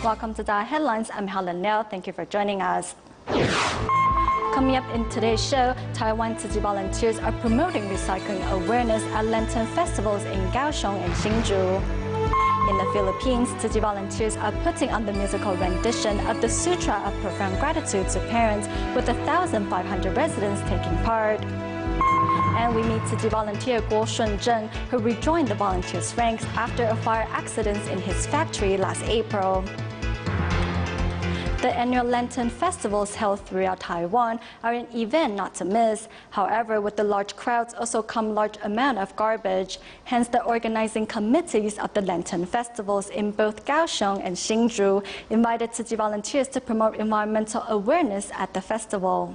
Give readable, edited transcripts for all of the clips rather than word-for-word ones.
Welcome to DaAi Headlines. I'm Helen Liao. Thank you for joining us. Coming up in today's show, Taiwan Tzu Chi volunteers are promoting recycling awareness at Lantern festivals in Kaohsiung and Hsinchu. In the Philippines, Tzu Chi volunteers are putting on the musical rendition of the Sutra of Profound Gratitude to Parents, with 1,500 residents taking part. And we meet Tzu Chi volunteer Guo Shunzhen, who rejoined the volunteers' ranks after a fire accident in his factory last April. The annual Lantern festivals held throughout Taiwan are an event not to miss. However, with the large crowds also come large amount of garbage. Hence, the organizing committees of the Lantern festivals in both Kaohsiung and Hsinchu invited Tzu Chi volunteers to promote environmental awareness at the festival.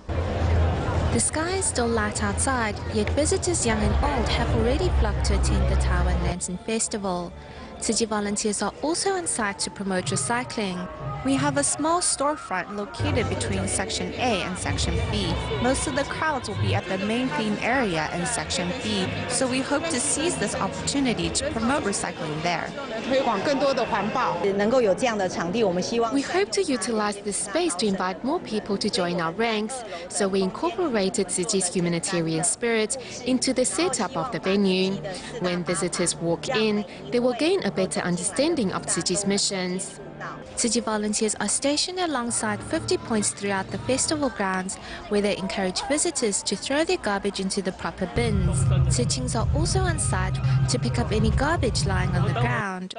The sky is still light outside, yet visitors young and old have already flocked to attend the Taiwan Lantern Festival. Tzu Chi volunteers are also on site to promote recycling. We have a small storefront located between Section A and Section B. Most of the crowds will be at the main theme area in Section B, so we hope to seize this opportunity to promote recycling there. We hope to utilize this space to invite more people to join our ranks, so we incorporated Tzu Chi's humanitarian spirit into the setup of the venue. When visitors walk in, they will gain a better understanding of Tzu Chi's missions. Tzu Chi volunteers are stationed alongside 50 points throughout the festival grounds, where they encourage visitors to throw their garbage into the proper bins. Tzu Chings are also on site to pick up any garbage lying on the ground.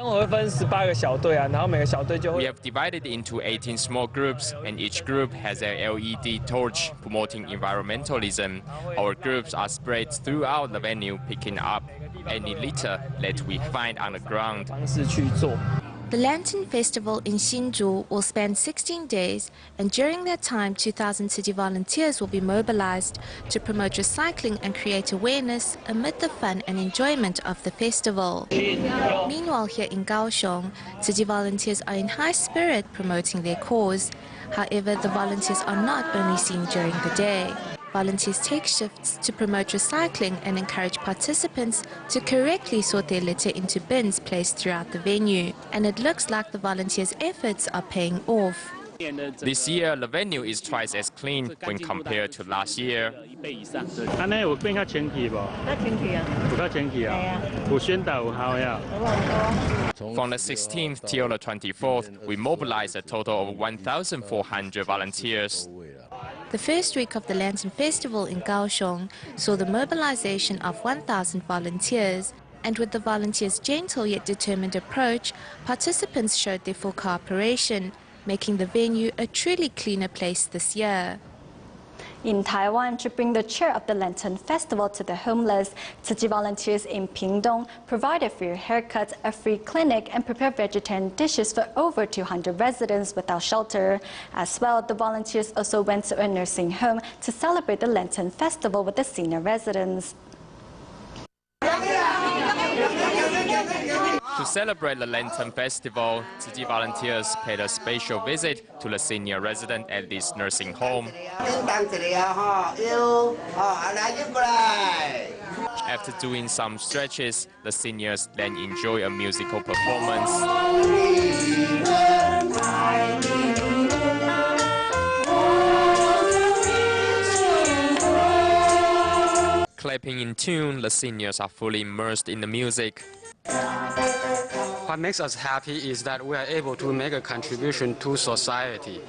We have divided into 18 small groups, and each group has a LED torch promoting environmentalism. Our groups are spread throughout the venue, picking up any litter that we find on the ground. The Lantern Festival in Hsinchu will span 16 days, and during that time, 2,000 Tzu Chi volunteers will be mobilized to promote recycling and create awareness amid the fun and enjoyment of the festival. Meanwhile, here in Kaohsiung, Tzu Chi volunteers are in high spirit promoting their cause. However, the volunteers are not only seen during the day. Volunteers take shifts to promote recycling and encourage participants to correctly sort their litter into bins placed throughout the venue. And it looks like the volunteers' efforts are paying off. This year, the venue is twice as clean when compared to last year. From the 16th till the 24th, we mobilized a total of 1,400 volunteers. The first week of the Lantern Festival in Kaohsiung saw the mobilization of 1,000 volunteers. And with the volunteers' gentle yet determined approach, participants showed their full cooperation, making the venue a truly cleaner place this year. In Taiwan, to bring the cheer of the Lantern Festival to the homeless, Tzu Chi volunteers in Pingtung provided free haircuts, a free clinic, and prepared vegetarian dishes for over 200 residents without shelter. As well, the volunteers also went to a nursing home to celebrate the Lantern Festival with the senior residents. To celebrate the Lantern Festival, Tzu Chi volunteers paid a special visit to the senior resident at this nursing home. After doing some stretches, the seniors then enjoy a musical performance. Clapping in tune, the seniors are fully immersed in the music. What makes us happy is that we are able to make a contribution to society.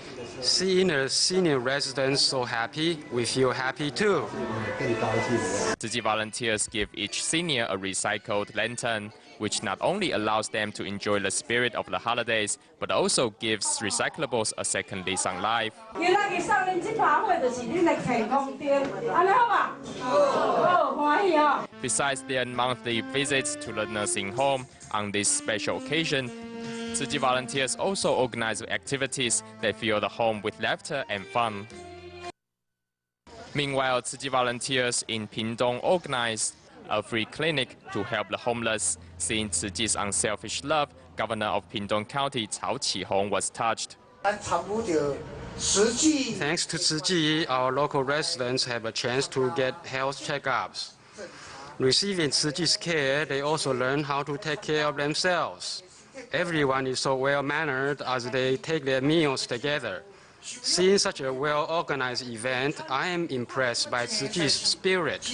Seeing the senior residents so happy, we feel happy too. Tzu Chi volunteers give each senior a recycled lantern, which not only allows them to enjoy the spirit of the holidays, but also gives recyclables a second lease on life. Besides their monthly visits to the nursing home, on this special occasion, Tzu Chi volunteers also organize activities that fill the home with laughter and fun. Meanwhile, Tzu Chi volunteers in Pingtung organized a free clinic to help the homeless. Seeing Tzu Chi's unselfish love, Governor of Pingtung County Cao Qihong was touched. Thanks to Tzu Chi, our local residents have a chance to get health checkups. Receiving Tzu Chi's care, they also learn how to take care of themselves. Everyone is so well-mannered as they take their meals together. Seeing such a well-organized event, I am impressed by Tzu Ji's spirit.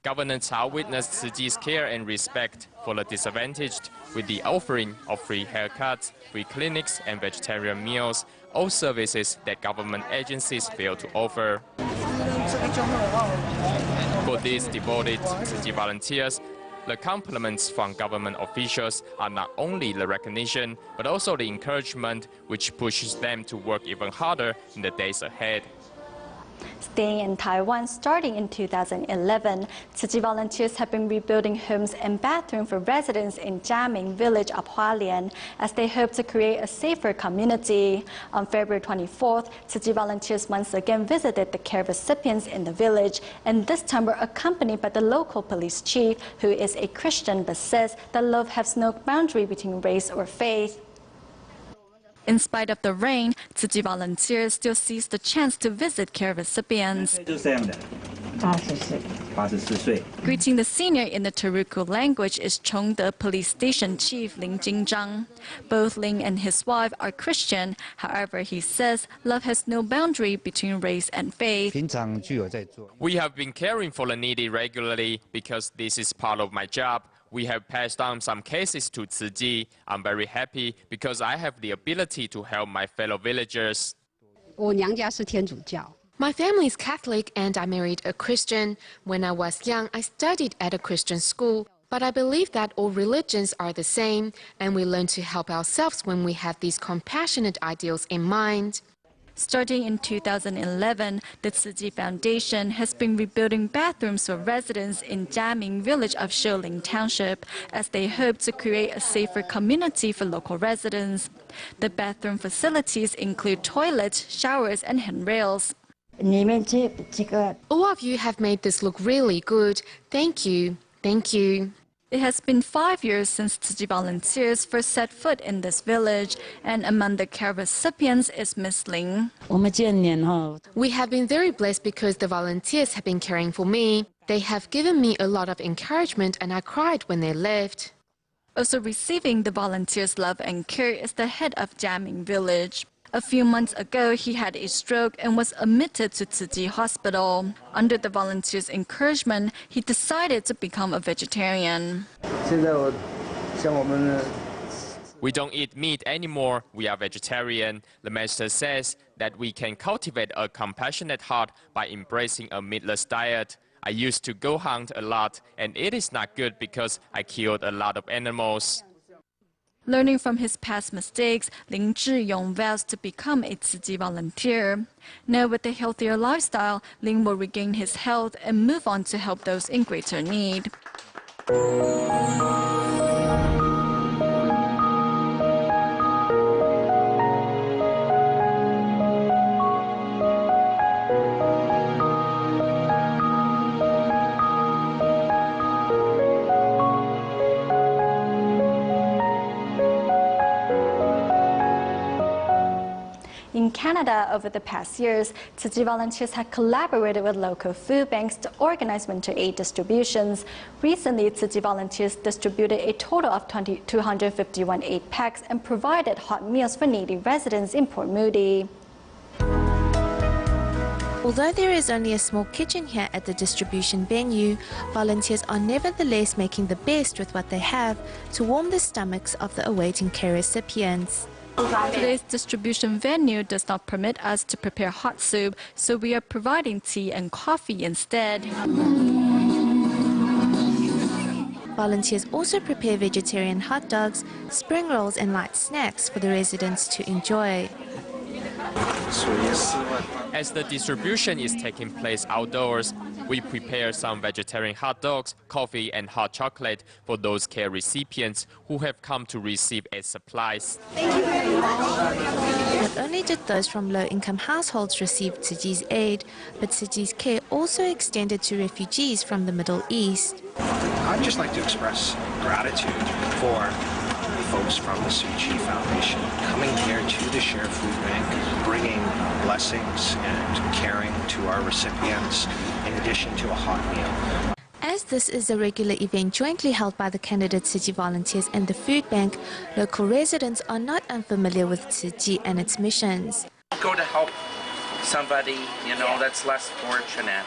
Governor Cao witnessed Tzu Ji's care and respect for the disadvantaged with the offering of free haircuts, free clinics, and vegetarian meals, all services that government agencies fail to offer. For these devoted Tzu Ji volunteers, the compliments from government officials are not only the recognition, but also the encouragement which pushes them to work even harder in the days ahead. Staying in Taiwan starting in 2011, Tzu Ji volunteers have been rebuilding homes and bathrooms for residents in Jiaming village of Hualien as they hope to create a safer community. On February 24th, Tzu Ji volunteers once again visited the care recipients in the village, and this time were accompanied by the local police chief, who is a Christian but says that love has no boundary between race or faith. In spite of the rain, Tzu Ji volunteers still seize the chance to visit care recipients. Greeting the senior in the Turku language is Chongde Police Station Chief Ling Jingzhang. Both Ling and his wife are Christian. However, he says love has no boundary between race and faith. We have been caring for the needy regularly because this is part of my job. We have passed on some cases to Tzu Ji. I'm very happy because I have the ability to help my fellow villagers. My family is Catholic and I married a Christian. When I was young, I studied at a Christian school. But I believe that all religions are the same, and we learn to help ourselves when we have these compassionate ideals in mind. Starting in 2011, the Tzu Ji Foundation has been rebuilding bathrooms for residents in Jiaming village of Shouling Township as they hope to create a safer community for local residents. The bathroom facilities include toilets, showers, and handrails. All of you have made this look really good. Thank you. Thank you. It has been 5 years since Tzu Ji volunteers first set foot in this village, and among the care recipients is Miss Ling. We have been very blessed because the volunteers have been caring for me. They have given me a lot of encouragement and I cried when they left. Also receiving the volunteers' love and care is the head of Jiaming village. A few months ago, he had a stroke and was admitted to Tzu Ji Hospital. Under the volunteers' encouragement, he decided to become a vegetarian. We don't eat meat anymore, we are vegetarian. The master says that we can cultivate a compassionate heart by embracing a meatless diet. I used to go hunt a lot, and it is not good because I killed a lot of animals. Learning from his past mistakes, Ling Zhiyong vows to become a Tzu Ji volunteer. Now with a healthier lifestyle, Ling will regain his health and move on to help those in greater need. In Canada, over the past years, Tzu Ji volunteers have collaborated with local food banks to organize winter aid distributions. Recently, Tzu Ji volunteers distributed a total of 251 aid packs and provided hot meals for needy residents in Port Moody. Although there is only a small kitchen here at the distribution venue, volunteers are nevertheless making the best with what they have to warm the stomachs of the awaiting care recipients. Today's distribution venue does not permit us to prepare hot soup, so we are providing tea and coffee instead. Volunteers also prepare vegetarian hot dogs, spring rolls and light snacks for the residents to enjoy. As the distribution is taking place outdoors, we prepare some vegetarian hot dogs, coffee and hot chocolate for those care recipients who have come to receive aid supplies. Not only did those from low-income households receive Tzu Ji's aid, but Tzu Ji's care also extended to refugees from the Middle East. I'd just like to express gratitude for folks from the Tzu Ji Foundation coming here to the Share Food Bank, bringing blessings and caring to our recipients in addition to a hot meal. As this is a regular event jointly held by the candidate Tzu Chi volunteers and the food bank, local residents are not unfamiliar with Tzu Chi and its missions. Go to help somebody, that's less fortunate.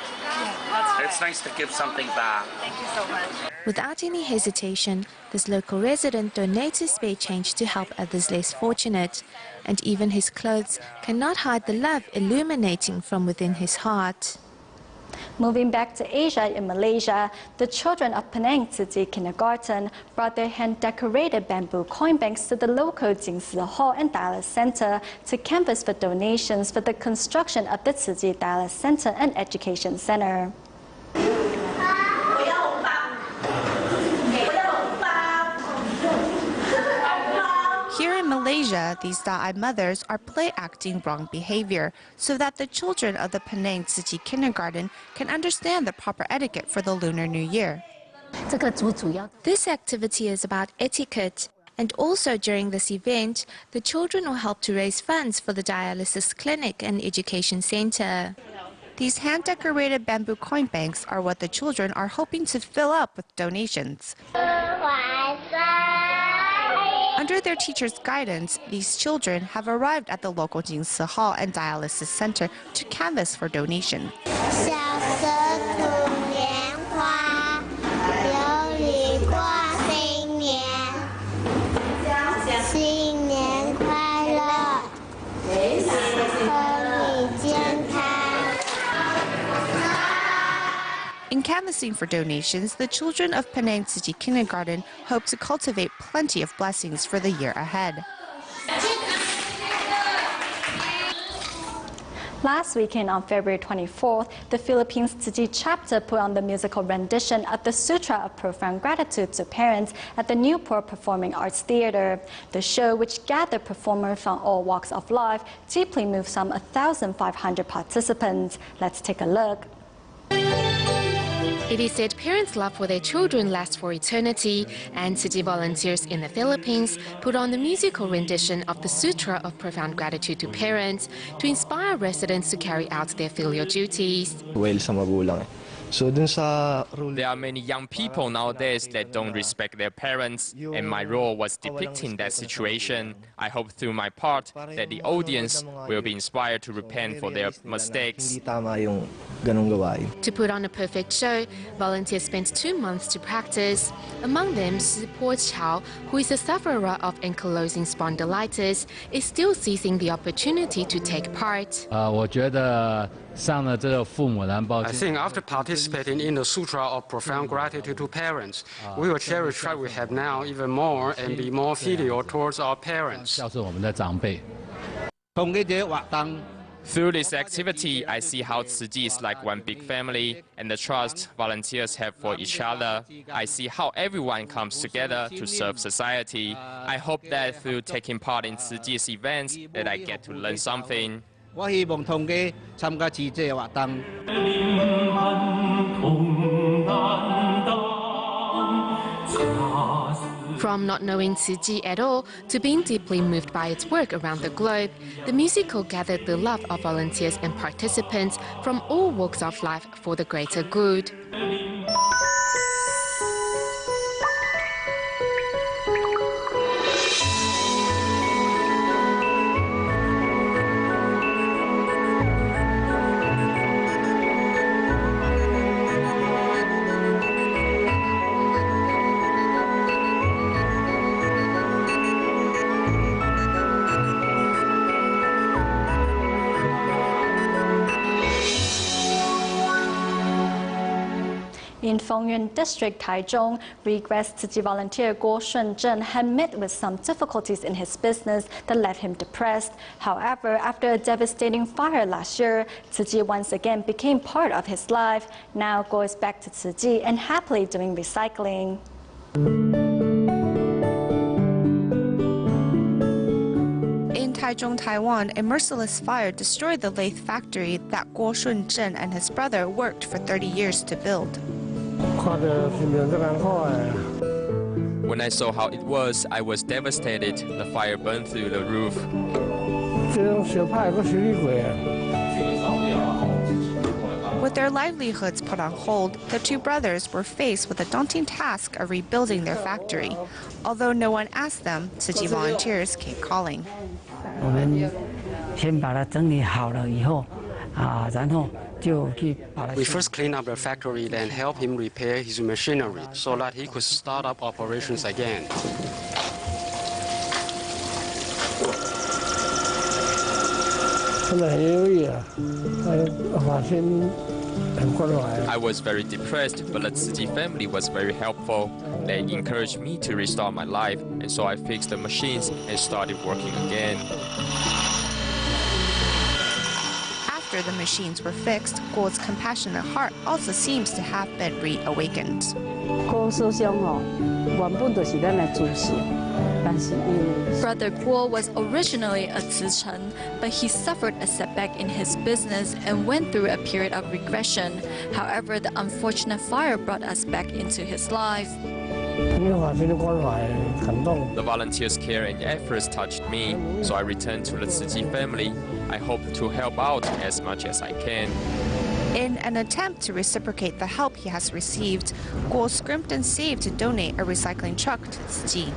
It's nice to give something back. Thank you so much. Without any hesitation, this local resident donates his spare change to help others less fortunate. And even his clothes cannot hide the love illuminating from within his heart. Moving back to Asia, in Malaysia, the children of Penang Tzu Chi Kindergarten brought their hand-decorated bamboo coin banks to the local Jingsi Hall and Dialysis Center to canvass for donations for the construction of the Tzu Chi Dialysis Center and Education Center. Here in Malaysia, these DaAi mothers are play-acting wrong behavior so that the children of the Penang Tzu Chi Kindergarten can understand the proper etiquette for the Lunar New Year. This activity is about etiquette. And also during this event, the children will help to raise funds for the dialysis clinic and education center. These hand-decorated bamboo coin banks are what the children are hoping to fill up with donations. Under their teacher's guidance, these children have arrived at the local Jingsi Hall and Dialysis Center to canvass for donation. In canvassing for donations, the children of Penang Tzu Chi Kindergarten hope to cultivate plenty of blessings for the year ahead. Last weekend on February 24th, the Philippines Tzu Chi chapter put on the musical rendition of the Sutra of Profound Gratitude to Parents at the Newport Performing Arts Theater. The show, which gathered performers from all walks of life, deeply moved some 1,500 participants. Let's take a look. It is said parents' love for their children lasts for eternity, and Tzu Chi volunteers in the Philippines put on the musical rendition of the Sutra of Profound Gratitude to Parents to inspire residents to carry out their filial duties. There are many young people nowadays that don't respect their parents, and my role was depicting that situation. I hope through my part that the audience will be inspired to repent for their mistakes. To put on a perfect show, volunteers spent 2 months to practice. Among them, Po Chao, who is a sufferer of ankylosing spondylitis, is still seizing the opportunity to take part. I think after participating in the Sutra of Profound Gratitude to Parents, we will cherish what we have now even more and be more filial towards our parents. Through this activity, I see how Tzu Chi is like one big family and the trust volunteers have for each other. I see how everyone comes together to serve society. I hope that through taking part in Tzu Chi's events that I get to learn something. From not knowing Tzu Chi at all to being deeply moved by its work around the globe, the musical gathered the love of volunteers and participants from all walks of life for the greater good. In Fengyuan District, Taichung, regrets Tzu Chi volunteer Guo Shunzhen had met with some difficulties in his business that left him depressed. However, after a devastating fire last year, Tzu Chi once again became part of his life. Now Guo is back to Tzu Chi and happily doing recycling. In Taichung, Taiwan, a merciless fire destroyed the lathe factory that Guo Shunzhen and his brother worked for 30 years to build. When I saw how it was, I was devastated. The fire burned through the roof. With their livelihoods put on hold, the two brothers were faced with the daunting task of rebuilding their factory. Although no one asked them, Tzu Chi volunteers keep calling. We first clean up the factory, then help him repair his machinery so that he could start up operations again. I was very depressed, but the Tzu Chi family was very helpful. They encouraged me to restart my life, and so I fixed the machines and started working again. After the machines were fixed, Guo's compassionate heart also seems to have been reawakened. Brother Guo was originally a Zicheng, but he suffered a setback in his business and went through a period of regression. However, the unfortunate fire brought us back into his life. The volunteers' care and efforts touched me, so I returned to the Tzu Chi family. I hope to help out as much as I can. In an attempt to reciprocate the help he has received, Guo scrimped and saved to donate a recycling truck to Tzu Chi.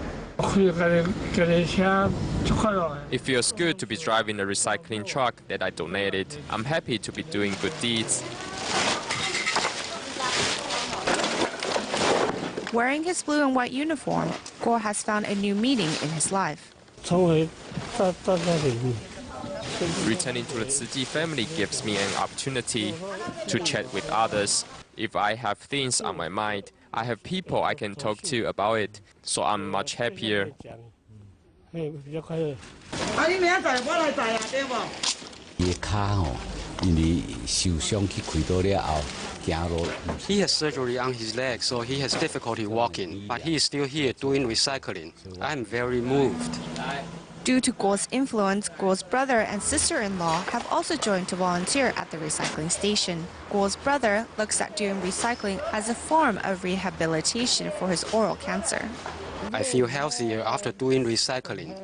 It feels good to be driving a recycling truck that I donated. I'm happy to be doing good deeds. Wearing his blue and white uniform, Guo has found a new meaning in his life. Returning to the Tzu Chi family gives me an opportunity to chat with others. If I have things on my mind, I have people I can talk to about it, so I'm much happier. He has surgery on his leg, so he has difficulty walking, but he is still here doing recycling. I'm very moved. Due to Guo's influence, Guo's brother and sister-in-law have also joined to volunteer at the recycling station. Guo's brother looks at doing recycling as a form of rehabilitation for his oral cancer. I feel healthier after doing recycling.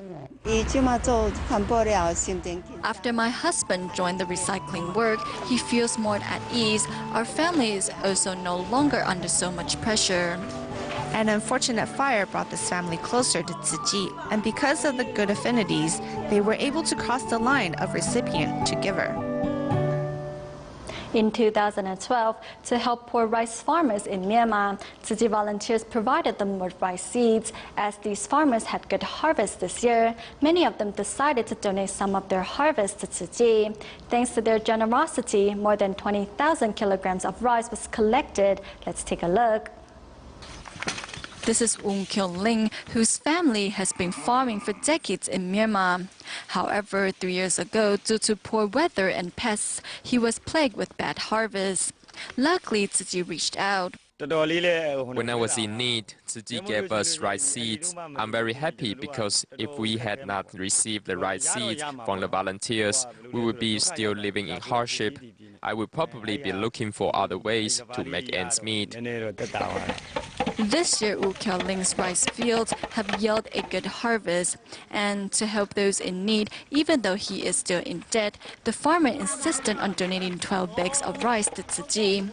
After my husband joined the recycling work, he feels more at ease. Our family is also no longer under so much pressure. An unfortunate fire brought this family closer to Tzu Chi, and because of the good affinities, they were able to cross the line of recipient to giver. In 2012, to help poor rice farmers in Myanmar, Tzu Chi volunteers provided them with rice seeds. As these farmers had good harvest this year, many of them decided to donate some of their harvest to Tzu Chi. Thanks to their generosity, more than 20,000 kilograms of rice was collected. Let's take a look. This is Woon Kyung-ling, whose family has been farming for decades in Myanmar. However, 3 years ago, due to poor weather and pests, he was plagued with bad harvests. Luckily, Tzu Chi reached out. When I was in need, Tzu Chi gave us rice seeds. I'm very happy because if we had not received the rice seeds from the volunteers, we would be still living in hardship. I would probably be looking for other ways to make ends meet. This year, Woo Kyung-ling's rice fields have yielded a good harvest. And to help those in need, even though he is still in debt, the farmer insisted on donating 12 bags of rice to Tzu Chi.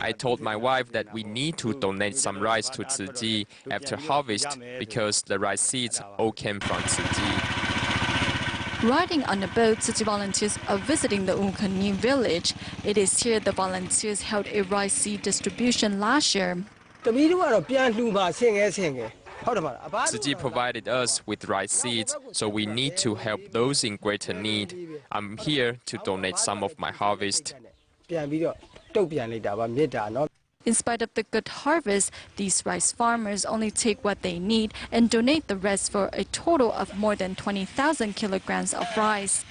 I told my wife that we need to donate some rice to Tzu Chi after harvest because the rice seeds all came from Tzu Chi. Riding on a boat, Tzu Chi volunteers are visiting the Unkaning village. It is here the volunteers held a rice seed distribution last year. Tzu Chi provided us with rice seeds, so we need to help those in greater need. I'm here to donate some of my harvest. In spite of the good harvest, these rice farmers only take what they need and donate the rest for a total of more than 20,000 kilograms of rice.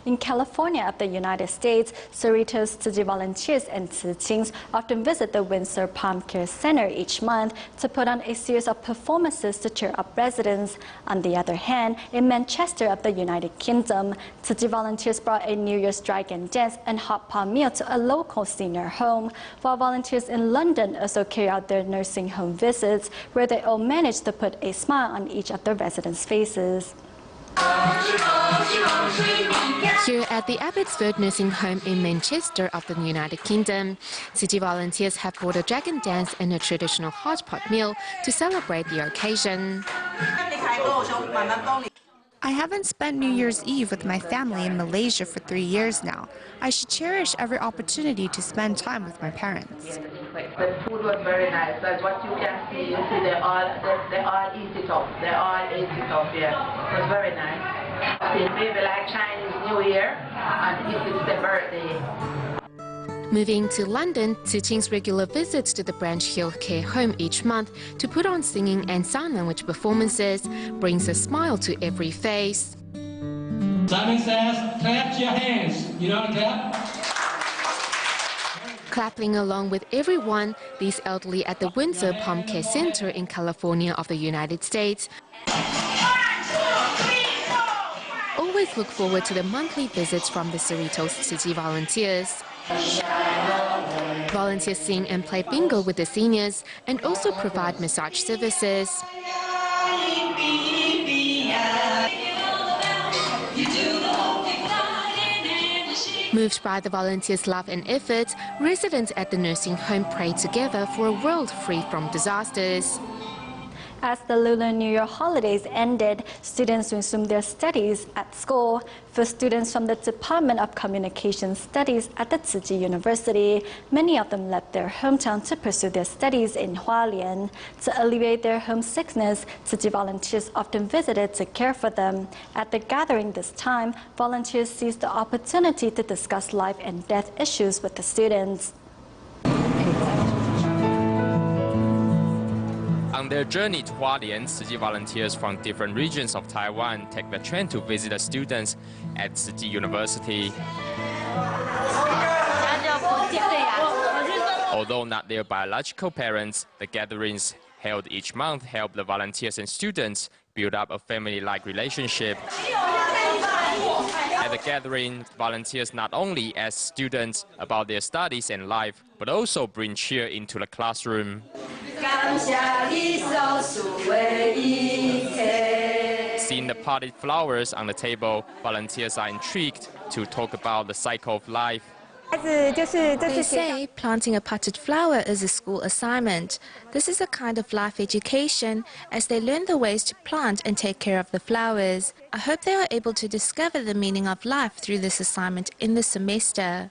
In California of the United States, Cerritos Tzu Chi volunteers and Tzu Chings often visit the Windsor Palm Care Center each month to put on a series of performances to cheer up residents. On the other hand, in Manchester of the United Kingdom, Tzu Chi volunteers brought a New Year's dragon dance and hot pot meal to a local senior home, while volunteers in London also carry out their nursing home visits, where they all manage to put a smile on each of the residents' faces. Here at the Abbotsford Nursing Home in Manchester of the United Kingdom, city volunteers have brought a dragon dance and a traditional hot pot meal to celebrate the occasion. I haven't spent New Year's Eve with my family in Malaysia for 3 years now. I should cherish every opportunity to spend time with my parents. The food was very nice. That's what you can see. You see, they all eat it up. They all ate it up here. It was very nice. Maybe like Chinese New Year, and if it's their birthday. Moving to London, Tzu Qing's regular visits to the Branch Hill Care Home each month to put on singing and sign language performances brings a smile to every face. Simon says, clap your hands. You know how to clap? Clapping along with everyone, these elderly at the Windsor Palm Care Center in California of the United States always look forward to the monthly visits from the Cerritos City volunteers. Volunteers sing and play bingo with the seniors and also provide massage services. Moved by the volunteers' love and effort, residents at the nursing home pray together for a world free from disasters. As the Lunar New Year holidays ended, students resumed their studies at school. For students from the Department of Communication Studies at the Tzu Chi University, many of them left their hometown to pursue their studies in Hualien. To alleviate their homesickness, Tzu Chi volunteers often visited to care for them. At the gathering this time, volunteers seized the opportunity to discuss life and death issues with the students. On their journey to Hualien, Tzu Chi volunteers from different regions of Taiwan take the train to visit the students at Tzu Chi University. Although not their biological parents, the gatherings held each month help the volunteers and students build up a family-like relationship. At the gathering, volunteers not only ask students about their studies and life, but also bring cheer into the classroom. Seeing the potted flowers on the table, volunteers are intrigued to talk about the cycle of life. They say planting a potted flower is a school assignment. This is a kind of life education as they learn the ways to plant and take care of the flowers. I hope they are able to discover the meaning of life through this assignment in the semester.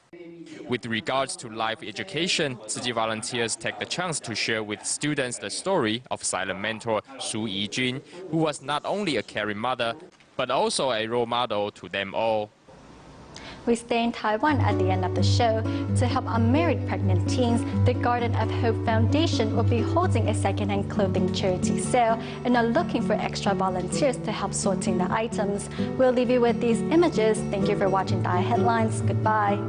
With regards to life education, Tzu Chi volunteers take the chance to share with students the story of silent mentor Su Yijun, who was not only a caring mother, but also a role model to them all. We stay in Taiwan at the end of the show. To help unmarried pregnant teens, the Garden of Hope Foundation will be holding a second-hand clothing charity sale and are looking for extra volunteers to help sorting the items. We'll leave you with these images. Thank you for watching DaAi Headlines. Goodbye.